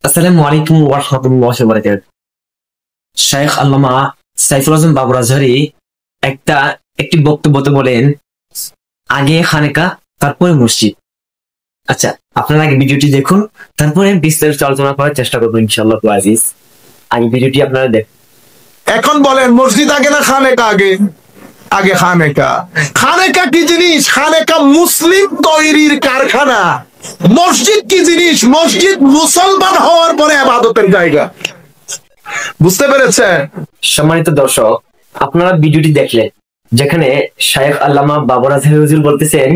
আসসালামু আলাইকুম ওয়া রাহমাতুল্লাহি ওয়া বারাকাতুহু। শাইখ আল্লামা সাইফুল আজম বাবর আজহারী একটি বক্তব্যতে বলেন, আগে খানেকা তারপরে মসজিদ। আচ্ছা, আপনারা আগে ভিডিওটি দেখুন, তারপরে বিস্তারিত আলোচনা করার চেষ্টা করবো ইনশাআল্লাহ আজিজ। আগে ভিডিওটি আপনারা দেখুন। এখন বলেন মসজিদ আগে না খানেকা আগে? আগে খানেকা। খানেকা কি জিনিস? খানেকা মুসলিম তৈরির কারখানা। মসজিদ কি জিনিস? মসজিদ মুসলমান হওয়ার পরে ইবাদতের জায়গা। বুঝতে পেরেছেন? সম্মানিত দর্শক, আপনারা ভিডিওটি দেখলেন, যেখানে শাইখ আল্লামা বাবর আজহারী হুজুর বলতেছেন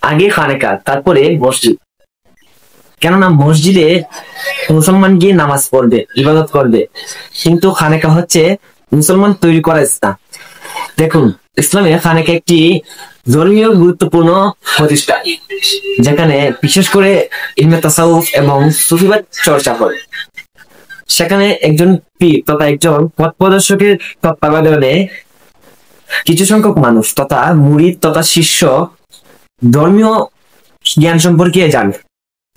আগে খানেকা তারপরে মসজিদ। কেননা মসজিদে মুসলমান গিয়ে নামাজ পড়বে, ইবাদত করবে, কিন্তু খানেকা হচ্ছে মুসলমান তৈরি করা স্থান। দেখুন, ইসলামে খানেকা একটি ধর্মীয় গুরুত্বপূর্ণ প্রতিষ্ঠান, যেখানে বিশেষ করে ইলমে তাসাউফ এবং সুফিবাদ চর্চা হয়। সেখানে একজন পীর তথা একজন পথ প্রদর্শকের তত্ত্বাবধানে কিছু সংখ্যক মানুষ তথা মুরিদ তথা শিষ্য ধর্মীয় জ্ঞান সম্পর্কে জানে।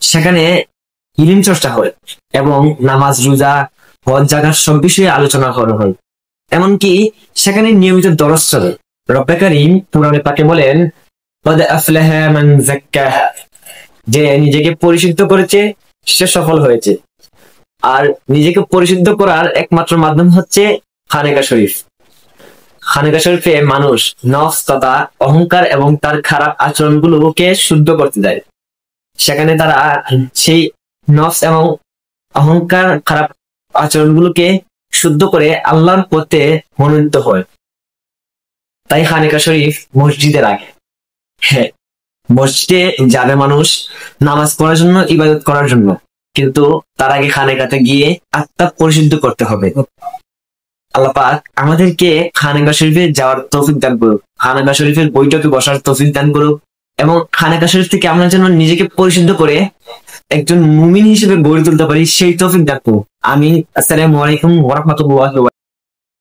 সেখানে ইলম চর্চা হয় এবং নামাজ, রোজা, হজ, জাকাত সব বিষয়ে আলোচনা করা হয়। এমনকি সেখানে নিয়মিত দরস চলে। রব্বে কারীম কুরআনে পাকে বলেন, ক্বাদ আফলাহা মান যাক্কাহা, যে নিজেকে পরিশুদ্ধ করেছে সে সফল হয়েছে। আর নিজেকে পরিশুদ্ধ করার একমাত্র মাধ্যম হচ্ছে খানেকা শরীফ। খানেকা শরীফে মানুষ নফস তথা অহংকার এবং তার খারাপ আচরণগুলোকে শুদ্ধ করতে দেয়। সেখানে তারা সেই নফস এবং অহংকার, খারাপ আচরণগুলোকে শুদ্ধ করে আল্লাহর পথে মনোনীত হয়। তাই খানেকা শরীফ মসজিদে রাখে। হ্যাঁ, মসজিদে যাবে মানুষ নামাজ পড়ার জন্য, ইবাদত করার জন্য, কিন্তু তার আগে খানেকাতে গিয়ে আত্মা পরিশুদ্ধ করতে হবে। আল্লাহ পাক আমাদেরকে খানেকা শরীফে যাওয়ার তৌফিক দান করুক, খানেকা শরীফের বৈঠকে বসার তৌফিক দান করুক, এবং খানেকা শরীফ থেকে আমরা যেন নিজেকে পরিশুদ্ধ করে একজন মুমিন হিসেবে গড়ে তুলতে পারি, সেই তৌফিক দান করুক। আমি আসসালামু আলাইকুম ওয়া রাহমাতুল্লাহি ওয়া বারাকাতুহু।